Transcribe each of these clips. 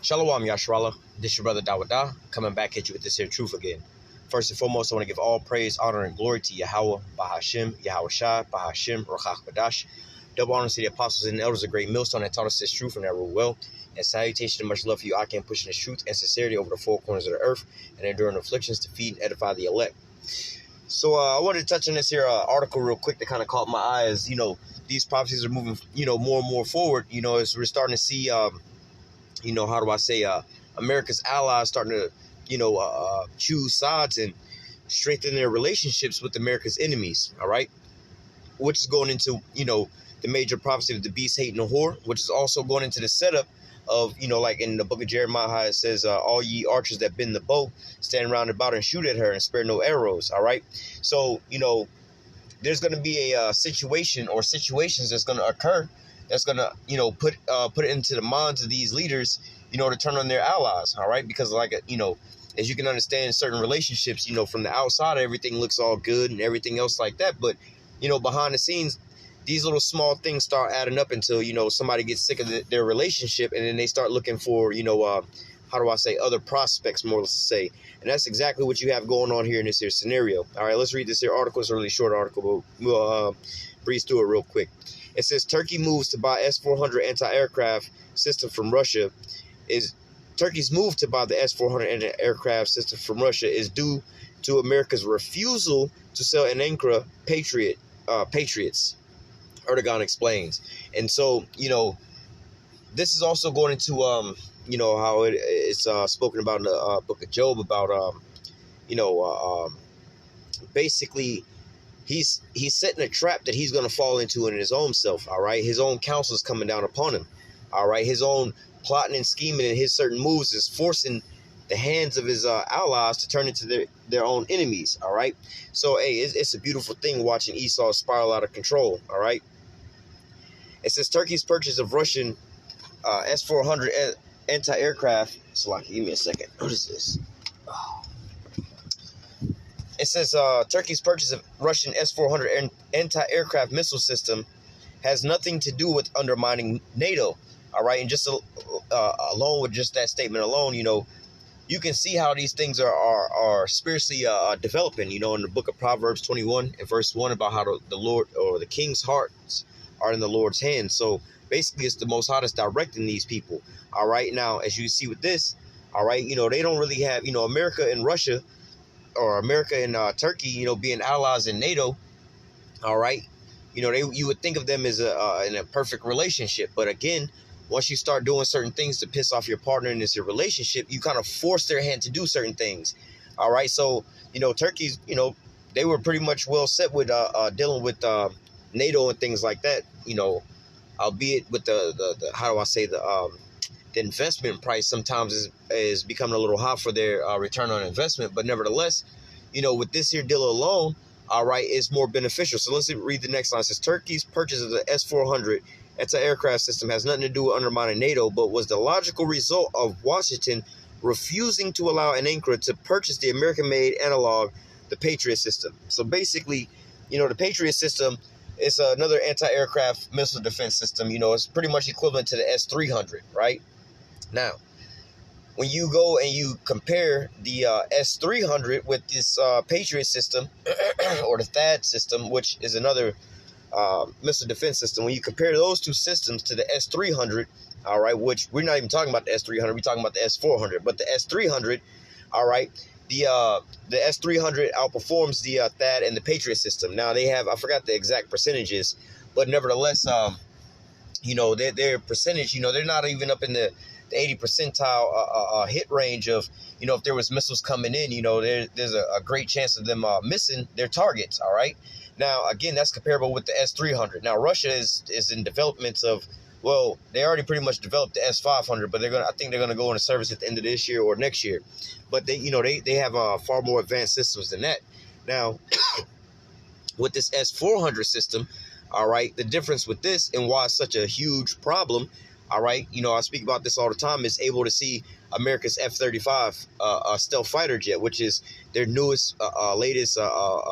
Shalom Yashrallah, this your brother Dawada, coming back at you with this here truth again. First and foremost, I want to give all praise, honor, and glory to Yahweh, Bahashim, Yahweh Shai, Bahashim, Ruchach Badash. Double honor to the apostles and elders of great millstone that taught us this truth and that rule well. And salutation and much love for you, I can pushing this truth and sincerity over the four corners of the earth and enduring afflictions to feed and edify the elect. So I wanted to touch on this here article real quick that kind of caught my eye as, these prophecies are moving, more and more forward, as we're starting to see, America's allies starting to, choose sides and strengthen their relationships with America's enemies, all right? Which is going into, the major prophecy of the beast, hate, and the whore, which is also going into the setup of, like in the book of Jeremiah, it says, all ye archers that bend the bow, stand round about and shoot at her and spare no arrows, all right? So, there's going to be a situation or situations that's going to occur that's going to, put it into the minds of these leaders, to turn on their allies, all right? Because, as you can understand, certain relationships, from the outside, everything looks all good and everything else like that. But, behind the scenes, these little small things start adding up until, somebody gets sick of their relationship and then they start looking for, other prospects, more to say. And that's exactly what you have going on here in this here scenario. All right, let's read this here article. It's a really short article, but we'll breeze through it real quick. It says Turkey moves to buy S-400 anti-aircraft system from Russia. Turkey's move to buy the S-400 anti-aircraft system from Russia is due to America's refusal to sell an Ankara Patriots. Erdogan explains. And so, this is also going into, how it's spoken about in the book of Job about, basically he's setting a trap that he's going to fall into in his own self, all right? His own counsel is coming down upon him, all right? His own plotting and scheming and his certain moves is forcing the hands of his allies to turn into their own enemies, all right? So, hey, it's a beautiful thing watching Esau spiral out of control, all right? It says Turkey's purchase of Russian S-400 anti-aircraft. Salaki, give me a second. What is this? Oh. It says Turkey's purchase of Russian S-400 anti-aircraft missile system has nothing to do with undermining NATO, all right? And just alone with just that statement alone, you can see how these things are spiritually developing, in the book of Proverbs 21 and verse 1 about how the Lord or the king's hearts are in the Lord's hands. So basically it's the Most High that's directing these people. All right. Now, as you see with this, all right, they don't really have, America and Russia or America and Turkey, being allies in NATO. All right. You would think of them as in a perfect relationship. But again, once you start doing certain things to piss off your partner in this relationship, you kind of force their hand to do certain things. All right. So, Turkey's, they were pretty much well set with dealing with NATO and things like that, albeit with the how do I say, the investment price sometimes is becoming a little high for their return on investment. But nevertheless, with this here deal alone, all right, it's more beneficial. So let's read the next line. It says Turkey's purchase of the S-400 anti-aircraft system has nothing to do with undermining NATO, but was the logical result of Washington refusing to allow an Ankara to purchase the American-made analog, the Patriot system. So basically, the Patriot system, it's another anti-aircraft missile defense system. It's pretty much equivalent to the S-300, right? Now, when you go and you compare the S-300 with this Patriot system or the THAAD system, which is another missile defense system, when you compare those two systems to the S-300, all right, which we're not even talking about the S-300, we're talking about the S-400, but the S-300, all right, the S-300 outperforms the THAAD and the Patriot system. Now, they have, I forgot the exact percentages, but nevertheless, their percentage, they're not even up in the 80 percentile hit range of, if there was missiles coming in, there's a great chance of them missing their targets, all right? Now, again, that's comparable with the S-300. Now, Russia is in developments of, well, they already pretty much developed the S-500, but I think they're gonna go into service at the end of this year or next year. But they have far more advanced systems than that. Now, with this S-400 system, all right, the difference with this and why it's such a huge problem, all right, I speak about this all the time, is able to see America's F-35 stealth fighter jet, which is their newest, latest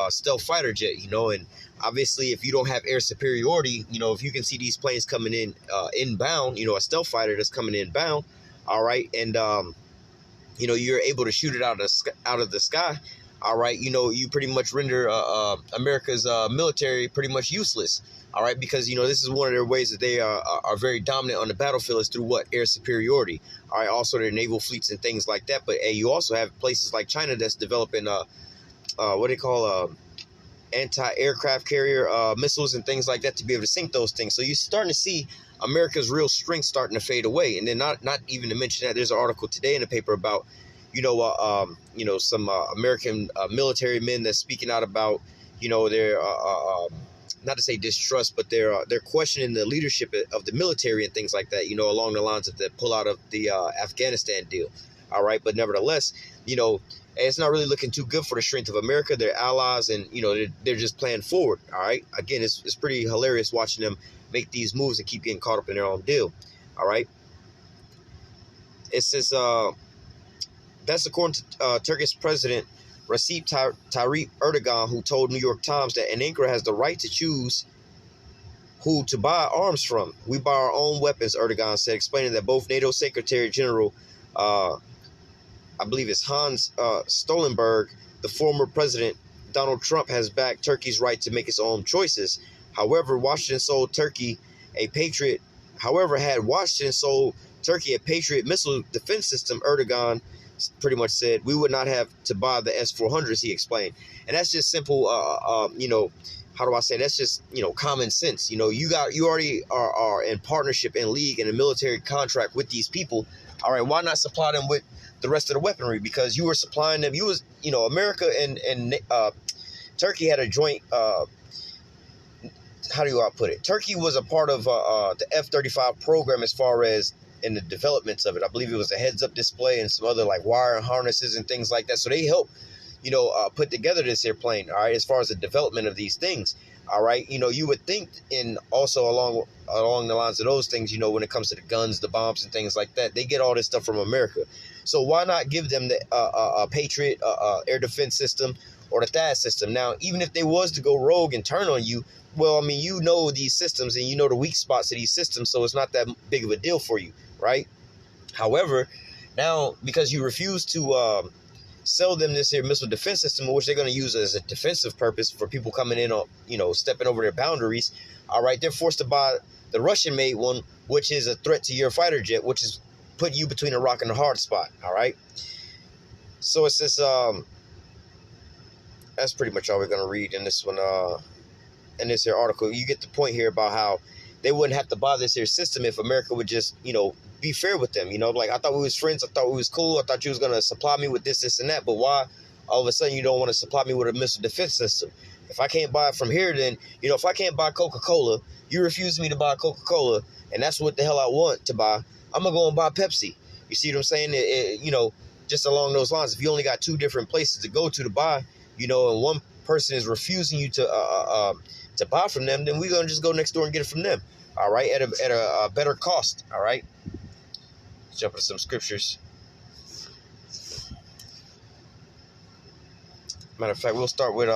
stealth fighter jet, and obviously if you don't have air superiority, if you can see these planes coming in inbound, a stealth fighter that's coming inbound, all right, and you're able to shoot it out of the sky, all right, you pretty much render America's military pretty much useless, all right, because this is one of their ways that they are very dominant on the battlefield, is through what? Air superiority, all right, also their naval fleets and things like that. But hey, you also have places like China that's developing what they call anti-aircraft carrier missiles and things like that to be able to sink those things. So you're starting to see America's real strength starting to fade away. And then not even to mention that there's an article today in the paper about some American military men that's speaking out about their not to say distrust, but they're questioning the leadership of the military and things like that, along the lines of the pull out of the Afghanistan deal. All right, but nevertheless, it's not really looking too good for the strength of America, their allies, and they're just playing forward. All right, again, it's pretty hilarious watching them make these moves and keep getting caught up in their own deal. All right, it says that's according to Turkish President Recep Tayyip Erdogan, who told New York Times that an Ankara has the right to choose who to buy arms from. We buy our own weapons, Erdogan said, explaining that both NATO Secretary General I believe it's Hans Stoltenberg, the former president Donald Trump, has backed Turkey's right to make its own choices. However, had Washington sold Turkey a Patriot missile defense system, Erdogan pretty much said, we would not have to buy the S-400s, he explained. And that's just simple, how do I say, that's just, common sense. You already are in partnership, in league, in a military contract with these people. All right, why not supply them with the rest of the weaponry? Because you were supplying them. America and Turkey had a joint, how do I put it? Turkey was a part of the F-35 program as far as in the developments of it. I believe it was a heads-up display and some other like wire and harnesses and things like that. So they helped, put together this airplane, all right, as far as the development of these things. All right, you would think, and also along the lines of those things, when it comes to the guns, the bombs, and things like that, they get all this stuff from America. So why not give them the Patriot air defense system or the THAAD system? Now, even if they was to go rogue and turn on you, well, I mean, these systems and the weak spots of these systems, so it's not that big of a deal for you, right? However, now because you refuse to sell them this here missile defense system, which they're going to use as a defensive purpose for people coming in on, stepping over their boundaries. All right, they're forced to buy the Russian-made one, which is a threat to your fighter jet, which is putting you between a rock and a hard spot. All right. So it says, that's pretty much all we're going to read in this one. In this here article, you get the point here about how they wouldn't have to buy this here system if America would just, be fair with them. Like, I thought we was friends. I thought we was cool. I thought you was going to supply me with this, and that. But why all of a sudden you don't want to supply me with a missile defense system? If I can't buy it from here, then, if I can't buy Coca-Cola, you refuse me to buy Coca-Cola, and that's what the hell I want to buy, I'm going to go and buy Pepsi. You see what I'm saying? Just along those lines, if you only got two different places to go to buy, and one person is refusing you to buy from them, then we're going to just go next door and get it from them. All right, at a better cost. All right. Let's jump into some scriptures. Matter of fact, we'll start with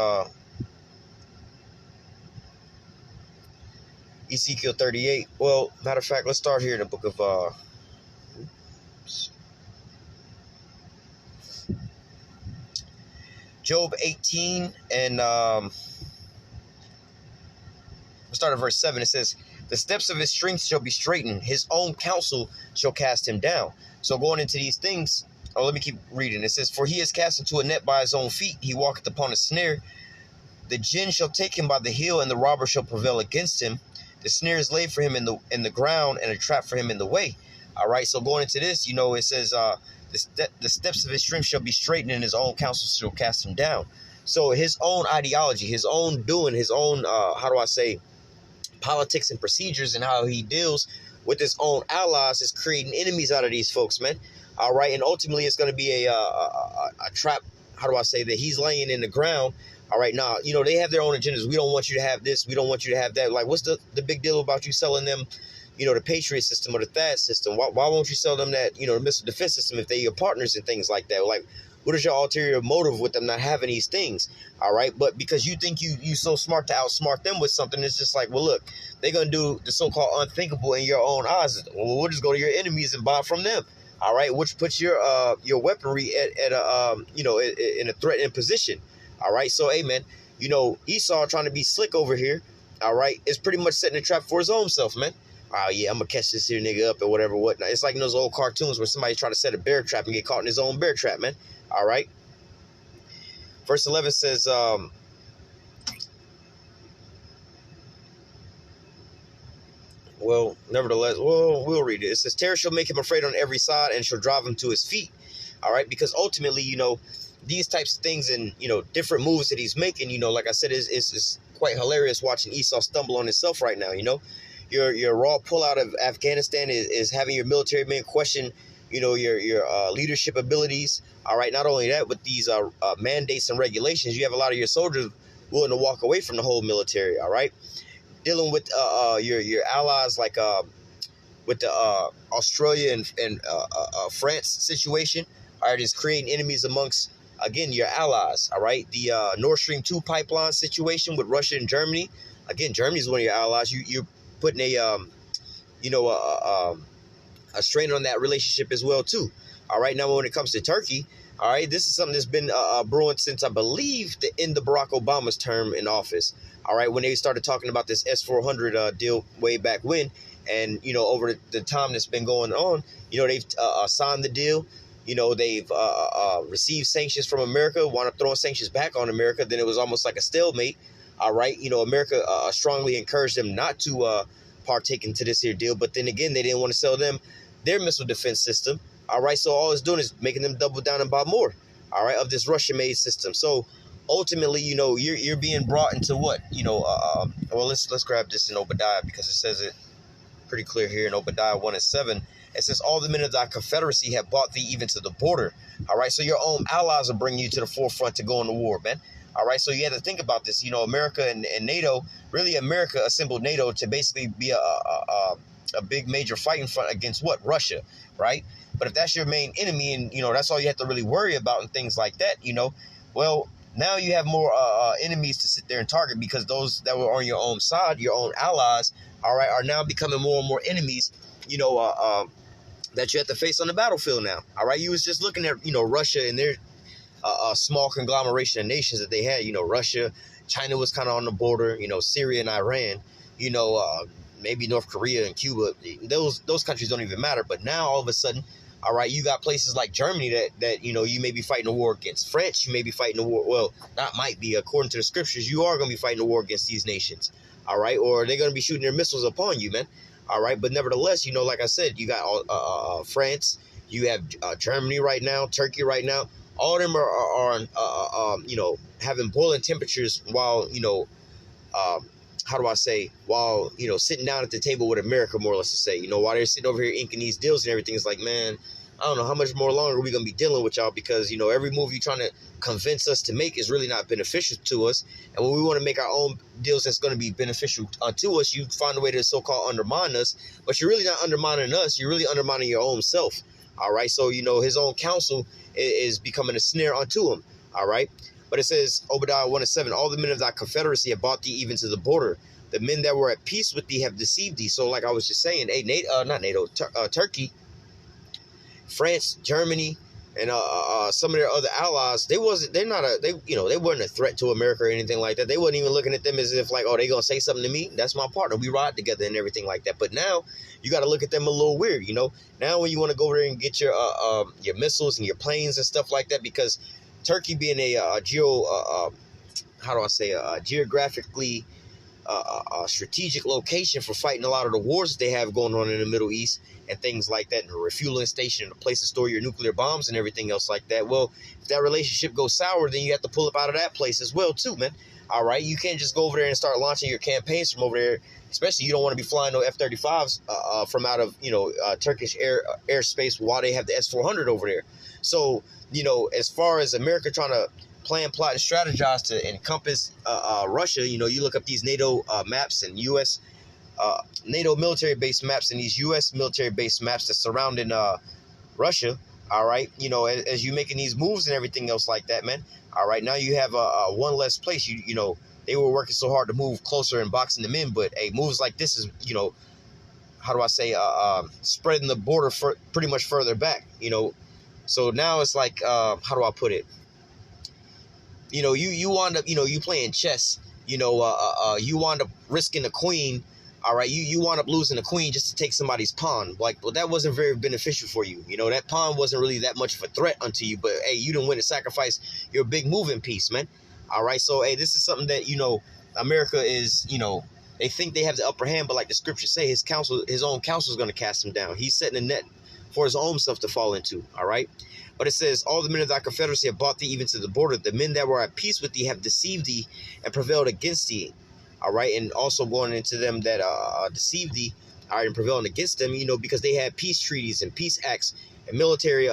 Ezekiel 38. Well, matter of fact, let's start here in the book of Job 18, and we'll start at verse 7. It says, the steps of his strength shall be straightened. His own counsel shall cast him down. So going into these things, let me keep reading. It says, for he is cast into a net by his own feet. He walketh upon a snare. The gin shall take him by the heel, and the robber shall prevail against him. The snare is laid for him in the ground, and a trap for him in the way. All right. So going into this, it says, the steps of his strength shall be straightened, and his own counsel shall cast him down. So his own ideology, his own doing, his own, politics and procedures, and how he deals with his own allies is creating enemies out of these folks, man. All right, and ultimately it's going to be a trap. That he's laying in the ground. All right, now they have their own agendas. We don't want you to have this. We don't want you to have that. Like, what's the big deal about you selling them, the Patriot system or the THAAD system? Why won't you sell them that, the missile defense system if they're your partners and things like that? Like, what is your ulterior motive with them not having these things? All right. But because you think you so smart to outsmart them with something, it's just like, well, look, they're going to do the so-called unthinkable in your own eyes. Well, we'll just go to your enemies and buy from them. All right, which puts your weaponry at a in a threatening position. All right, so hey man, Esau trying to be slick over here. All right, is pretty much setting a trap for his own self, man. Oh yeah, I'm gonna catch this here nigga up or whatever, whatnot. It's like in those old cartoons where somebody's trying to set a bear trap and get caught in his own bear trap, man. All right. Verse 11 says, nevertheless, we'll read it. It says, terror shall make him afraid on every side and shall drive him to his feet. All right, because ultimately, these types of things and, different moves that he's making, like I said, is quite hilarious watching Esau stumble on himself right now, Your raw pullout of Afghanistan is having your military men question, your leadership abilities. All right, not only that, with these mandates and regulations, you have a lot of your soldiers willing to walk away from the whole military. All right, dealing with your allies like with the Australia and France situation. All right, just creating enemies amongst, again, your allies. All right, the Nord Stream 2 pipeline situation with Russia and Germany. Again, Germany is one of your allies. You're putting a strain on that relationship as well too. All right, now when it comes to Turkey, all right, this is something that's been brewing since I believe the end of Barack Obama's term in office. All right, when they started talking about this S-400 deal way back when, and over the time that's been going on, they've signed the deal. They've received sanctions from America, wound up throwing sanctions back on America. Then it was almost like a stalemate. All right, America strongly encouraged them not to partake into this here deal, but then again, they didn't want to sell them their missile defense system. All right, so all it's doing is making them double down and buy more. All right, of this Russian-made system. So ultimately, you're being brought into what? Let's grab this in Obadiah because it says it pretty clear here in Obadiah 1:7. It says, all the men of thy confederacy have bought thee even to the border. All right, so your own allies are bringing you to the forefront to go into war, man. All right, so you have to think about this. America and NATO, really America assembled NATO to basically be a big major fighting front against what? Russia, right? But if that's your main enemy and, that's all you have to really worry about and things like that, well, now you have more enemies to sit there and target because those that were on your own side, your own allies, all right, are now becoming more and more enemies, that you have to face on the battlefield now. All right, you was just looking at, Russia and their a small conglomeration of nations that they had. Russia, China was kind of on the border. Syria and Iran. Maybe North Korea and Cuba. Those countries don't even matter. But now all of a sudden, all right, you got places like Germany that you may be fighting a war against. France, you may be fighting a war. Well, not might be. According to the scriptures, you are going to be fighting a war against these nations. All right, or they're going to be shooting their missiles upon you, man. All right, but nevertheless, like I said, you got France. You have Germany right now, Turkey right now. All of them are having boiling temperatures while, while, sitting down at the table with America, more or less to say, while they're sitting over here inking these deals and everything. It's like, man, I don't know how much more longer we're going to be dealing with y'all because, every move you're trying to convince us to make is really not beneficial to us. And when we want to make our own deals that's going to be beneficial to us, you find a way to so-called undermine us. But you're really not undermining us. You're really undermining your own self. All right. So, his own counsel is becoming a snare unto him. All right. But it says, Obadiah 1:7, all the men of thy confederacy have bought thee even to the border. The men that were at peace with thee have deceived thee. So like I was just saying, Turkey, France, Germany, and some of their other allies, they weren't a threat to America or anything like that. They wasn't even looking at them as if like, oh, they gonna say something to me? That's my partner. We ride together and everything like that. But now you got to look at them a little weird, Now when you want to go over there and get your missiles and your planes and stuff like that, because Turkey being a geographically strategic location for fighting a lot of the wars that they have going on in the Middle East and things like that, and a refueling station, a place to store your nuclear bombs and everything else like that. Well, if that relationship goes sour, then you have to pull up out of that place as well too, man. All right, you can't just go over there and start launching your campaigns from over there. Especially, you don't want to be flying no F-35s from out of Turkish airspace while they have the S-400 over there. So as far as America trying to plan, plot, and strategize to encompass Russia, you look up these NATO maps and U.S. NATO military base maps and these U.S. military base maps that's surrounding Russia. All right, as you making these moves and everything else like that, man. All right, now you have one less place. They were working so hard to move closer and boxing them in, but moves like this is how do I say, spreading the border for pretty much further back, you know. So now it's like, how do I put it? You know, you wind up, you know, you playing chess, you know, you wind up risking the queen. All right, you wind up losing the queen just to take somebody's pawn. Like, well, that wasn't very beneficial for you. You know, that pawn wasn't really that much of a threat unto you. But, hey, you didn't win a sacrifice. You're a big moving piece, man. All right, so, hey, this is something that, you know, America is, you know, they think they have the upper hand. But like the scriptures say, his own counsel is going to cast him down. He's setting a net for his own self to fall into. All right. But it says, all the men of thy confederacy have brought thee even to the border. The men that were at peace with thee have deceived thee and prevailed against thee. All right, and also going into them that deceived thee, all right, and prevailing against them, you know, because they had peace treaties and peace acts and military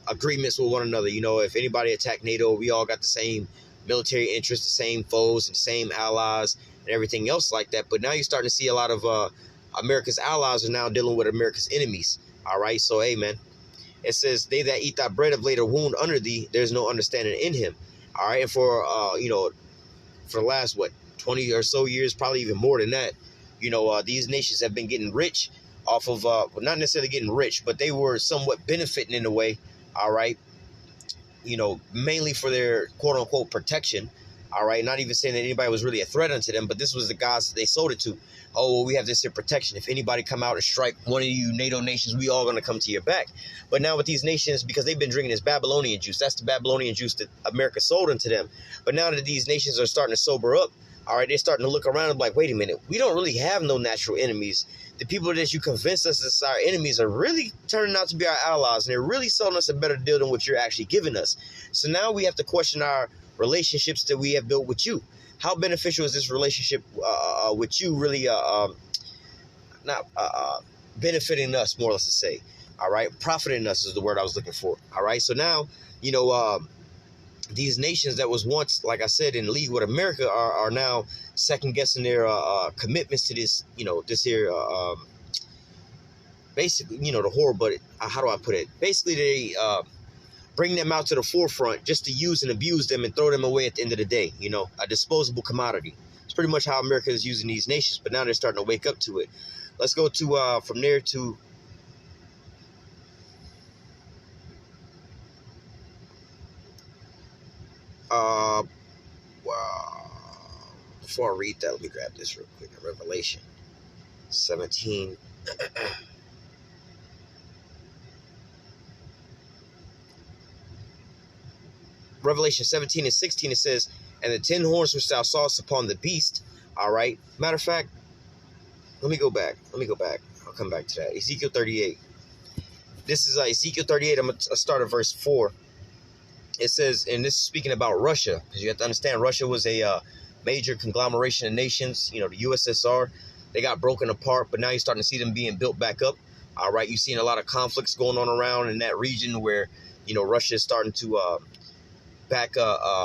agreements with one another. You know, if anybody attacked NATO, we all got the same military interests, the same foes, and the same allies, and everything else like that. But now you're starting to see a lot of America's allies are now dealing with America's enemies. All right, so hey, man, it says, they that eat thy bread have laid a wound under thee. There's no understanding in him. All right, and for you know, for the last, 20 or so years, probably even more than that, you know, these nations have been getting rich off of, well, not necessarily getting rich, but they were somewhat benefiting in a way, all right, you know, mainly for their quote-unquote protection, all right, not even saying that anybody was really a threat unto them, but this was the guys that they sold it to. Oh, well, we have this here protection. If anybody come out and strike one of you NATO nations, we all going to come to your back. But now with these nations, because they've been drinking this Babylonian juice, that's the Babylonian juice that America sold into them. But now that these nations are starting to sober up, all right, they're starting to look around and be like, wait a minute, we don't really have no natural enemies. The people that you convinced us as our enemies are really turning out to be our allies, and they're really selling us a better deal than what you're actually giving us. So now we have to question our relationships that we have built with you. How beneficial is this relationship with you really not benefiting us, more or less to say, all right? Profiting us is the word I was looking for, all right? So now, you know, these nations that was once, like I said, in league with America are now second-guessing their commitments to this, you know, this here, basically, you know, the horror, but how do I put it? Basically, they bring them out to the forefront just to use and abuse them and throw them away at the end of the day, you know, a disposable commodity. It's pretty much how America is using these nations, but now they're starting to wake up to it. Let's go to, from there to, wow. Before I read that, let me grab this real quick. Revelation 17. Revelation 17 and 16, it says, and the 10 horns which thou sawest upon the beast, all right. Matter of fact, let me go back. I'll come back to that. Ezekiel 38. This is Ezekiel 38. I'm going to start at verse 4. It says, and this is speaking about Russia, because you have to understand Russia was a major conglomeration of nations, you know, the USSR. They got broken apart, but now you're starting to see them being built back up. All right. You've seen a lot of conflicts going on around in that region where, you know, Russia is starting to back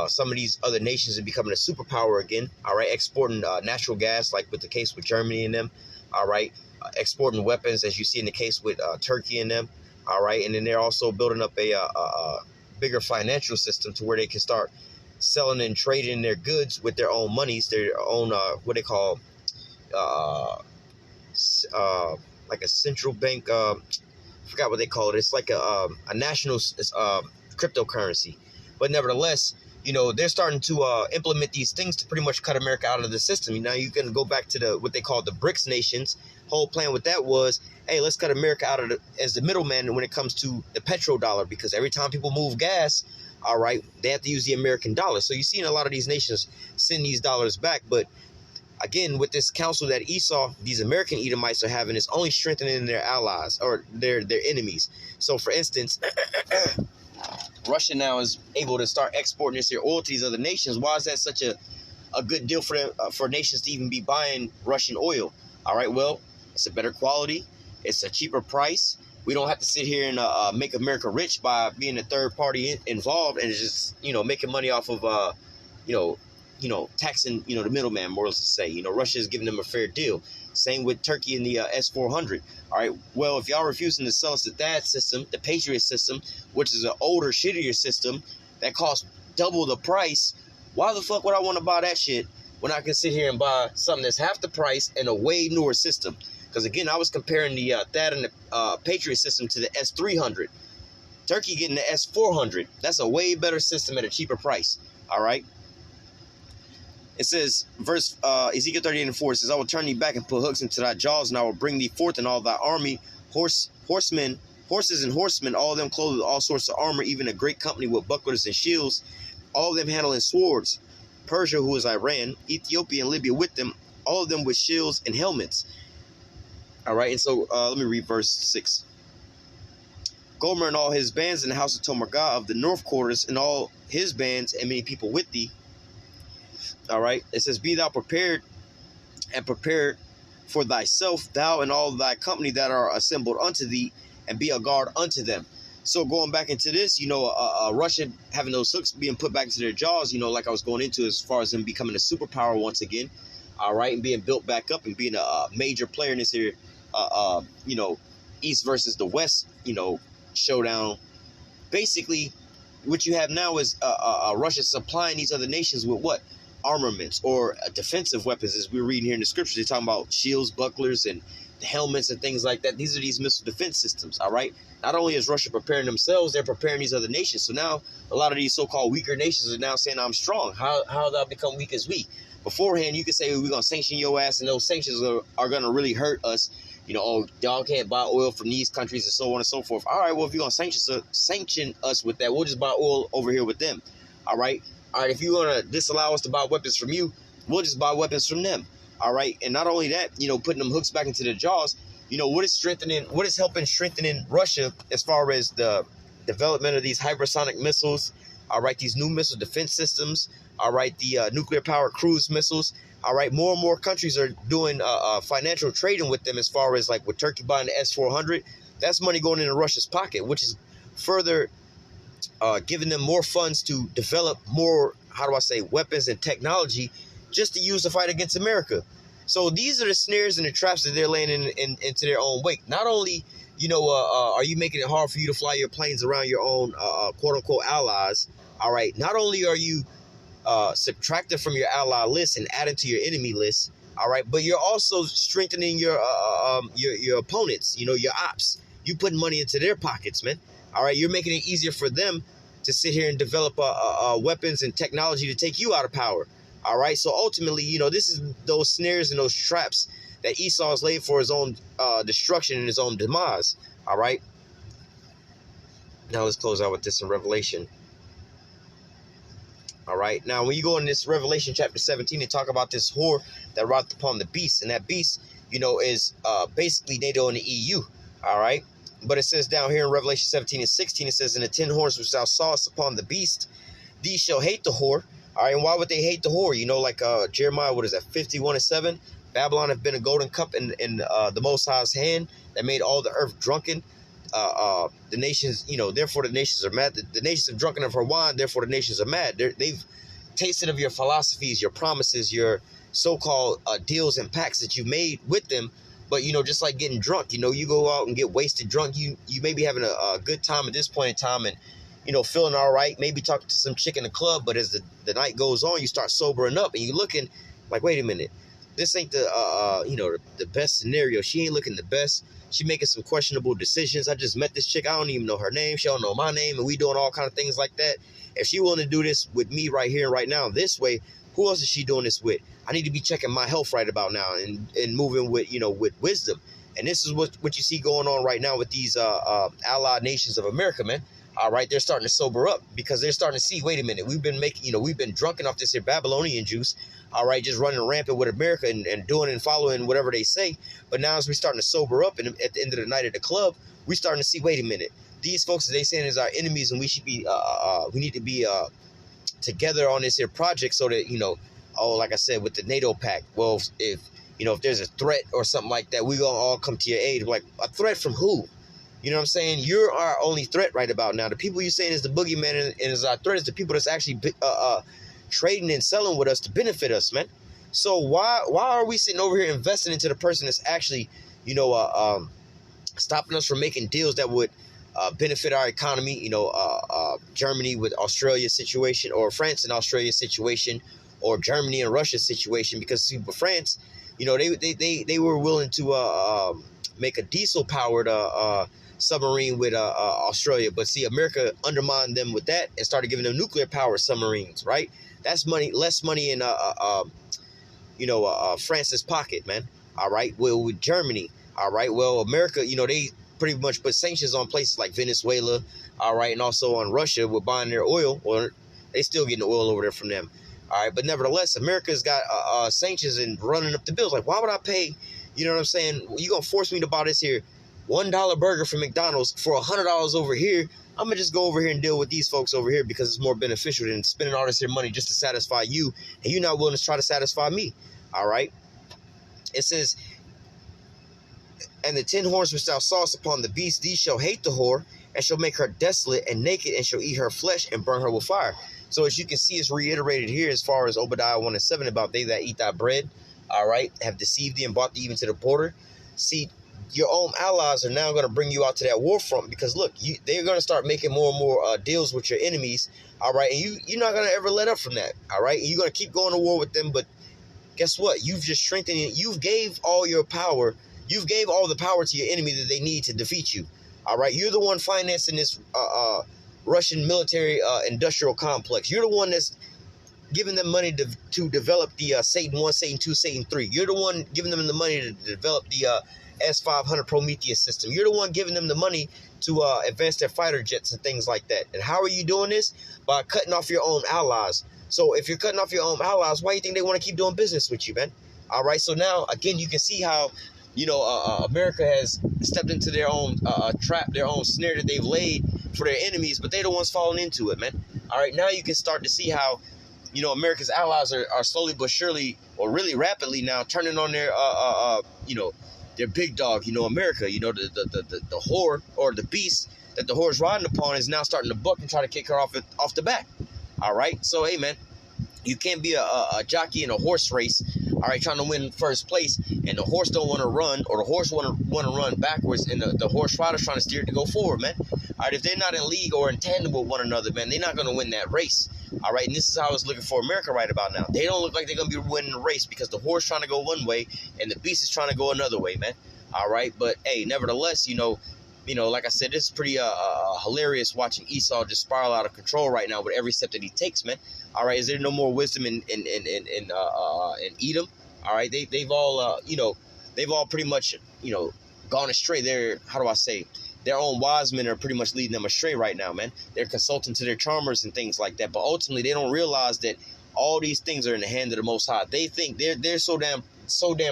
some of these other nations and becoming a superpower again. All right, exporting natural gas, like with the case with Germany and them. All right, exporting weapons, as you see in the case with Turkey and them. All right, and then they're also building up a bigger financial system to where they can start selling and trading their goods with their own monies, their own what they call like a central bank. I forgot what they call it. It's like a national cryptocurrency. But nevertheless, you know, they're starting to implement these things to pretty much cut America out of the system. Now you can go back to what they call the BRICS nations. Whole plan with that was, hey, let's cut America out of as the middleman when it comes to the petrodollar, because every time people move gas, all right, they have to use the American dollar. So you're seeing a lot of these nations send these dollars back. But again, with this counsel that Esau, these American Edomites are having, is only strengthening their allies or their enemies. So for instance, Russia now is able to start exporting this oil to these other nations. Why is that such a good deal for them, for nations to even be buying Russian oil? All right, well, it's a better quality. It's a cheaper price. We don't have to sit here and make America rich by being a third party involved and just, you know, making money off of, you know, taxing, you know, the middleman, more or less to say. You know, Russia is giving them a fair deal. Same with Turkey and the S-400. All right, well, if y'all refusing to sell us the THAAD system, the Patriot system, which is an older, shittier system that costs double the price, why the fuck would I want to buy that shit when I can sit here and buy something that's half the price and a way newer system. Because again, I was comparing the THAAD and the Patriot system to the S300. Turkey getting the S400. That's a way better system at a cheaper price. All right. It says, verse Ezekiel 38:4 says, I will turn thee back and put hooks into thy jaws, and I will bring thee forth in all thy army, horses and horsemen, all of them clothed with all sorts of armor, even a great company with bucklers and shields, all of them handling swords. Persia, who is Iran, Ethiopia and Libya with them, all of them with shields and helmets. All right, and so let me read verse 6. Gomer and all his bands in the house of Tomargah of the north quarters, and all his bands and many people with thee. All right, it says, be thou prepared for thyself, thou and all thy company that are assembled unto thee, and be a guard unto them. So going back into this, Russia having those hooks being put back into their jaws, like I was going into as far as them becoming a superpower once again, all right, and being built back up and being a major player in this here, East versus the West, showdown. Basically, what you have now is Russia supplying these other nations with what? Armaments or defensive weapons, as we're reading here in the scriptures. They're talking about shields, bucklers, and helmets and things like that. These are these missile defense systems, all right? Not only is Russia preparing themselves, they're preparing these other nations. So now a lot of these so-called weaker nations are now saying, I'm strong. How thou become weak as we? Beforehand, you could say, we're going to sanction your ass, and those sanctions are going to really hurt us. Y'all can't buy oil from these countries and so on and so forth. All right, well, if you're going to sanction us with that, we'll just buy oil over here with them, all right? All right, if you're going to disallow us to buy weapons from you, we'll just buy weapons from them. All right. And not only that, putting them hooks back into their jaws, what is helping strengthening Russia as far as the development of these hypersonic missiles. All right. These new missile defense systems. All right. The nuclear powered cruise missiles. All right. More and more countries are doing financial trading with them, as far as like with Turkey buying the S-400. That's money going into Russia's pocket, which is further giving them more funds to develop more, weapons and technology just to use to fight against America. So these are the snares and the traps that they're laying into their own wake. Not only, are you making it hard for you to fly your planes around your own quote-unquote allies, all right, not only are you subtracted from your ally list and added to your enemy list, all right, but you're also strengthening your opponents, your ops. You putting money into their pockets, man. All right, you're making it easier for them to sit here and develop weapons and technology to take you out of power. All right, so ultimately, this is those snares and those traps that Esau has laid for his own destruction and his own demise. All right. Now let's close out with this in Revelation. All right. Now, when you go in this Revelation chapter 17 and talk about this whore that wrought upon the beast, and that beast, is basically NATO and the EU. All right. But it says down here in Revelation 17:16, it says, and the 10 horns which thou sawest upon the beast, these shall hate the whore. All right. And why would they hate the whore? Like Jeremiah, 51:7? Babylon have been a golden cup in the Most High's hand that made all the earth drunken. The nations, therefore the nations are mad. The nations have drunken of her wine, therefore the nations are mad. They've tasted of your philosophies, your promises, your so-called deals and pacts that you made with them. But, just like getting drunk, you go out and get wasted drunk. You may be having a good time at this point in time and, feeling all right, maybe talking to some chick in the club. But as the night goes on, you start sobering up and you're looking like, wait a minute, this ain't the best scenario. She ain't looking the best. She making some questionable decisions. I just met this chick. I don't even know her name. She don't know my name. And we doing all kind of things like that. If she willing to do this with me right here and right now this way, who else is she doing this with? I need to be checking my health right about now and moving with, with wisdom. And this is what you see going on right now with these allied nations of America, man. All right, they're starting to sober up because they're starting to see, wait a minute, we've been making, we've been drunken off this here Babylonian juice, all right, just running rampant with America and doing and following whatever they say. But now as we're starting to sober up and at the end of the night at the club, we're starting to see, wait a minute, these folks, they saying is our enemies, and we should be, we need to be together on this here project so that, like I said, with the NATO pact, well, if there's a threat or something like that, we're going to all come to your aid. Like, a threat from who? You know what I'm saying? You're our only threat right about now. The people you're saying is the boogeyman and is our threat is the people that's actually trading and selling with us to benefit us, man. So why are we sitting over here investing into the person that's actually, stopping us from making deals that would benefit our economy? Germany with Australia's situation, or France and Australia's situation, or Germany and Russia situation, because see, with France, they were willing to make a diesel powered submarine with Australia, but see, America undermined them with that and started giving them nuclear powered submarines, right? That's less money in France's pocket, man. All right. Well, with Germany, all right. Well, America, they pretty much put sanctions on places like Venezuela, all right, and also on Russia with buying their oil. Well, they still getting the oil over there from them, all right. But nevertheless, America's got sanctions and running up the bills. Like, why would I pay? You know what I'm saying? You gonna force me to buy this here $1 burger from McDonald's for $100 over here? I'm gonna just go over here and deal with these folks over here because it's more beneficial than spending all this here money just to satisfy you, and you're not willing to try to satisfy me. All right. It says, and the 10 horns which thou sawest upon the beast, these shall hate the whore, and shall make her desolate and naked, and shall eat her flesh and burn her with fire. So as you can see, it's reiterated here as far as Obadiah 1 and 7 about they that eat thy bread, all right, have deceived thee and brought thee even to the border. See, your own allies are now going to bring you out to that war front because, look, they're going to start making more and more deals with your enemies, all right, and you're not going to ever let up from that, all right? You're going to keep going to war with them, but guess what? You've just strengthened it. You've gave all your power. You've gave all the power to your enemy that they need to defeat you, all right? You're the one financing this Russian military industrial complex. You're the one that's giving them money to develop the Satan 1, Satan 2, Satan 3. You're the one giving them the money to develop the S-500 Prometheus system. You're the one giving them the money to advance their fighter jets and things like that. And how are you doing this? By cutting off your own allies. So if you're cutting off your own allies, why do you think they want to keep doing business with you, man? All right. So now, again, you can see how, America has stepped into their own trap, their own snare that they've laid for their enemies, but they're the ones falling into it, man. All right. Now you can start to see how, America's allies are slowly but surely, or really rapidly now, turning on their, their big dog, America, the whore or the beast that the whore's riding upon is now starting to buck and try to kick her off the back. All right. So, hey, man, you can't be a jockey in a horse race, all right, trying to win first place, and the horse don't want to run, or the horse want to run backwards, and the horse rider's trying to steer it to go forward, man. All right. If they're not in league or in tandem with one another, man, they're not going to win that race. All right. And this is how it's looking for America right about now. They don't look like they're going to be winning the race because the horse trying to go one way and the beast is trying to go another way, man. All right. But, hey, nevertheless, like I said, this is pretty hilarious watching Esau just spiral out of control right now with every step that he takes, man. All right, is there no more wisdom in Edom? All right, they've all they've all pretty much gone astray. They're, how do I say, their own wise men are pretty much leading them astray right now, man. They're consulting to their charmers and things like that, but ultimately they don't realize that all these things are in the hand of the Most High. They think they're so damn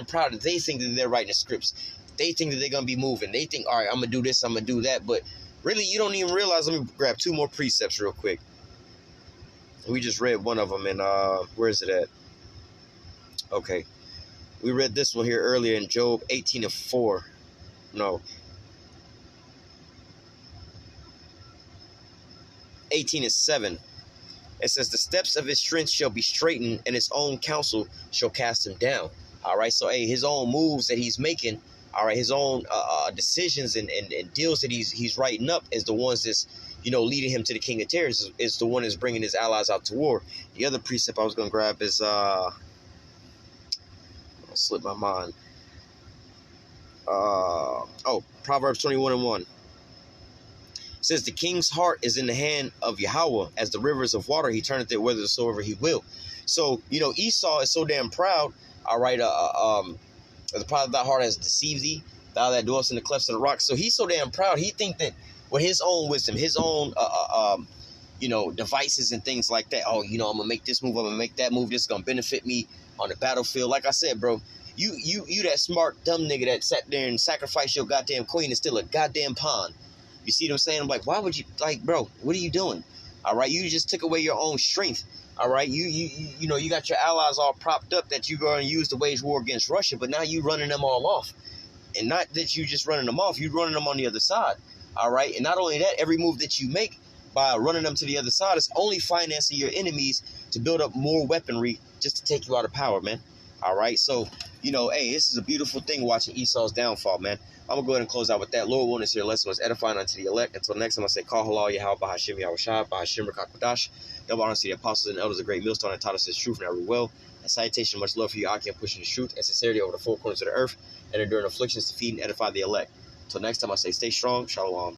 proud that they think that they're writing the scripts. They think that they're going to be moving. They think, all right, I'm going to do this, I'm going to do that. But really, you don't even realize. Let me grab 2 more precepts real quick. We just read one of them, and where is it at? Okay. We read this one here earlier in Job 18:4. No. 18:7. It says, the steps of his strength shall be straightened, and his own counsel shall cast him down. All right, so, hey, his own moves that he's making, all right, his own decisions and deals that he's writing up is the ones that's, leading him to the king of terrors, is the one that's bringing his allies out to war. The other precept I was going to grab is, slipped my mind. Proverbs 21:1. It says, the king's heart is in the hand of Yahweh, as the rivers of water, he turneth it whithersoever he will. So, Esau is so damn proud, all right, the pride of thy heart has deceived thee, thou that dwellest in the clefts of the rock. So he's so damn proud, he think that with his own wisdom, his own, devices and things like that, I'm going to make this move, I'm going to make that move, this is going to benefit me on the battlefield. Like I said, bro, you that smart, dumb nigga that sat there and sacrificed your goddamn queen is still a goddamn pawn. You see what I'm saying? I'm like, why would you, bro, what are you doing? All right, you just took away your own strength. All right, you got your allies all propped up that you're going to use to wage war against Russia, but now you running them all off. And not that you just running them off, you running them on the other side. All right, and not only that, every move that you make by running them to the other side is only financing your enemies to build up more weaponry just to take you out of power, man. All right, so, you know, hey, this is a beautiful thing watching Esau's downfall, man. I'm going to go ahead and close out with that. Lord willing, this here lesson was edifying unto the elect. Until next time, I say, call halal Yahweh, Bahashim Yahushua, Bahashim Rakakwadash. Double honor to the apostles and elders, a great millstone, and taught us his truth and every will. And salutation, much love for you, Aki, and pushing the truth and sincerity over the four corners of the earth, and enduring afflictions to feed and edify the elect. Until next time, I say, stay strong. Shalom.